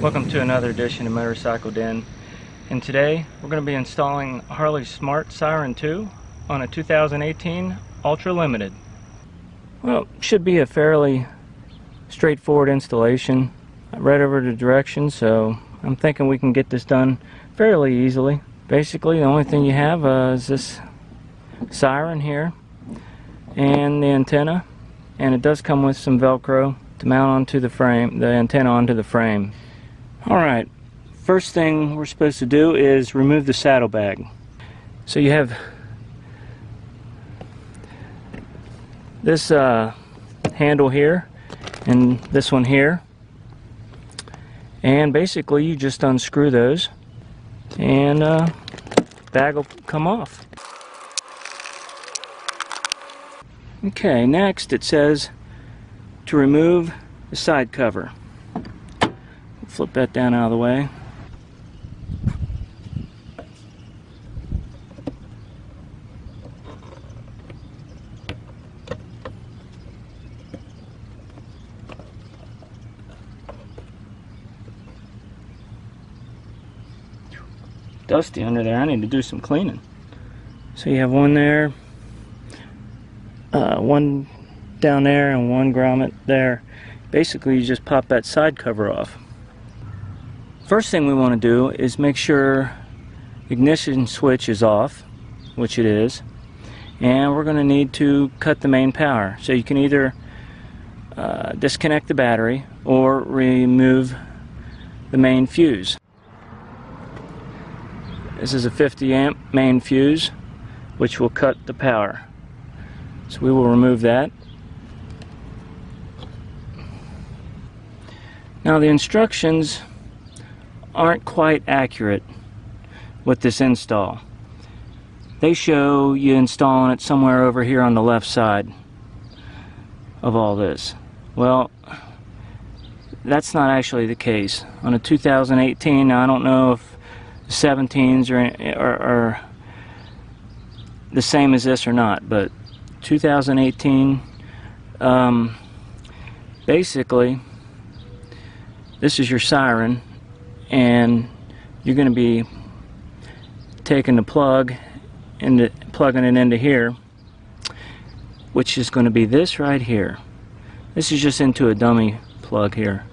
Welcome to another edition of MotorcycleDen, and today we're going to be installing Harley's Smart Siren 2 on a 2018 Ultra Limited. Well, should be a fairly straightforward installation. I read over the directions, so I'm thinking we can get this done fairly easily. Basically, the only thing you have is this siren here and the antenna, and it does come with some Velcro to mount onto the frame, the antenna onto the frame. Alright, first thing we're supposed to do is remove the saddlebag. So you have this handle here and this one here, and basically you just unscrew those and bag will come off. Okay, next it says to remove the side cover. Flip that down out of the way. Dusty under there. I need to do some cleaning. So you have one there, one down there, and one grommet there. Basically, you just pop that side cover off. First thing we want to do is make sure ignition switch is off, which it is, and we're going to need to cut the main power. So you can either disconnect the battery or remove the main fuse. This is a 50 amp main fuse, which will cut the power. So we will remove that. Now the instructions aren't quite accurate with this install. They show you installing it somewhere over here on the left side of all this. Well, that's not actually the case. On a 2018, now I don't know if the 17s are the same as this or not, but 2018, basically this is your siren, and you're going to be taking the plug and plugging it into here, which is going to be this right here. This is just into a dummy plug here.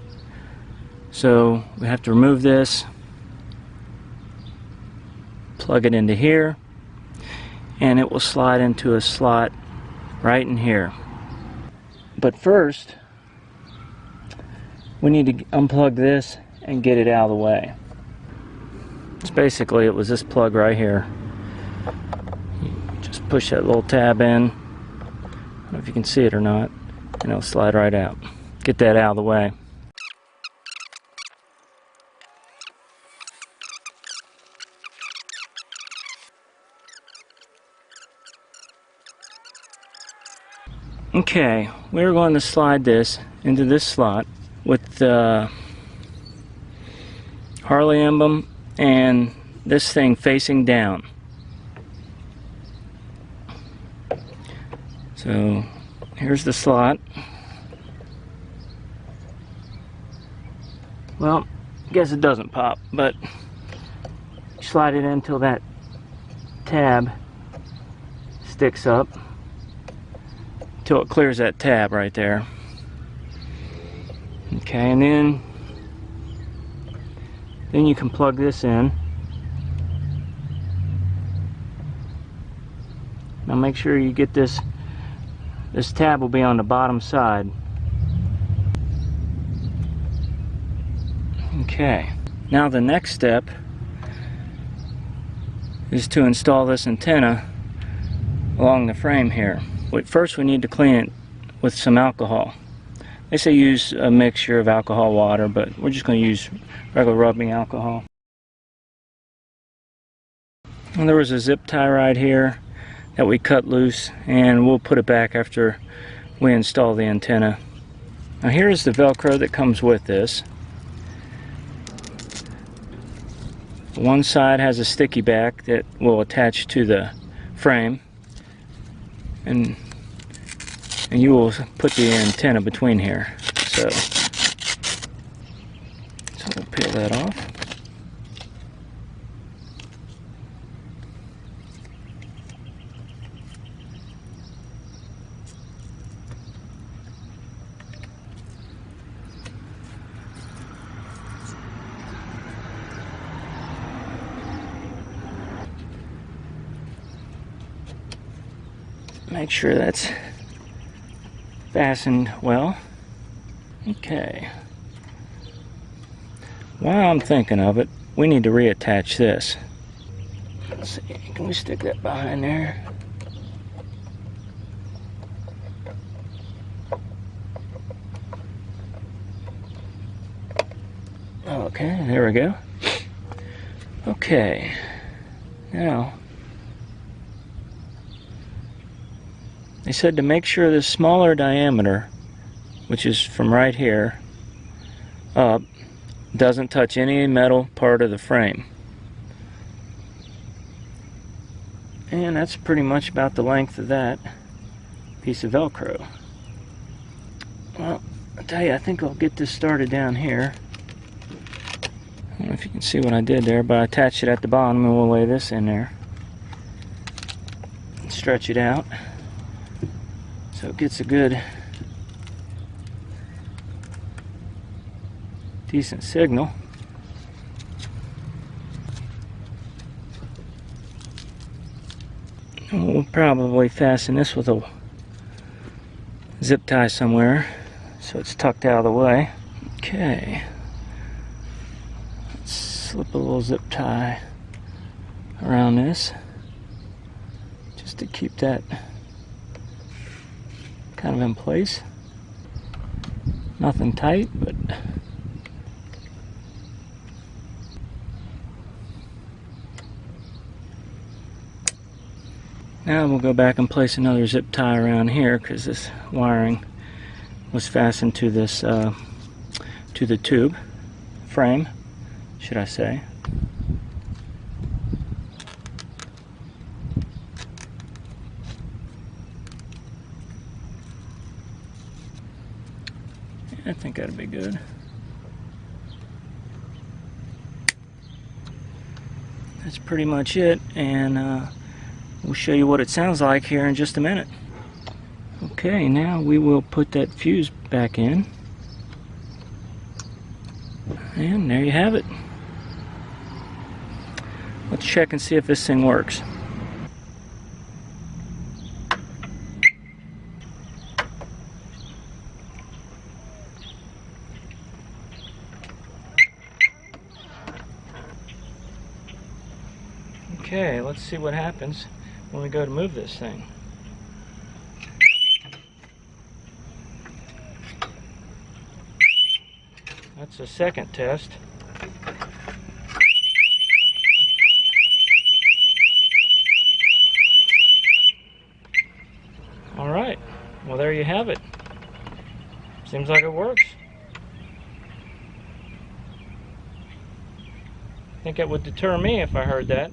So we have to remove this, plug it into here, and it will slide into a slot right in here. But first we need to unplug this and get it out of the way. It's basically, it was this plug right here. You just push that little tab in. I don't know if you can see it or not, and it'll slide right out. Get that out of the way. Okay, we're going to slide this into this slot with the Harley emblem and this thing facing down. So here's the slot. Well, I guess it doesn't pop, but slide it in until that tab sticks up, till it clears that tab right there. Okay, and then you can plug this in. Now make sure you get this tab will be on the bottom side. Okay, now the next step is to install this antenna along the frame here. But first we need to clean it with some alcohol. They say use a mixture of alcohol water, but we're just going to use regular rubbing alcohol. And there was a zip tie right here that we cut loose, and we'll put it back after we install the antenna. Now here's the Velcro that comes with this. One side has a sticky back that will attach to the frame, and you will put the antenna between here. So we'll peel that off. Make sure that's fastened well. Okay. While I'm thinking of it, we need to reattach this. Let's see, can we stick that behind there? Okay, there we go. Okay, now they said to make sure the smaller diameter, which is from right here up, doesn't touch any metal part of the frame. And that's pretty much about the length of that piece of Velcro. Well, I'll tell you, I think I'll get this started down here. I don't know if you can see what I did there, but I attached it at the bottom, and we'll lay this in there and stretch it out so it gets a good, decent signal. And we'll probably fasten this with a zip tie somewhere so it's tucked out of the way. Okay. Let's slip a little zip tie around this just to keep that kind of in place. Nothing tight, but now we'll go back and place another zip tie around here because this wiring was fastened to this to the tube frame, should I say. I think that'd be good. That's pretty much it, and we'll show you what it sounds like here in just a minute. Okay, now we will put that fuse back in. And there you have it. Let's check and see if this thing works. Okay, let's see what happens when we go to move this thing. That's the second test. Alright, well there you have it. Seems like it works. I think it would deter me if I heard that.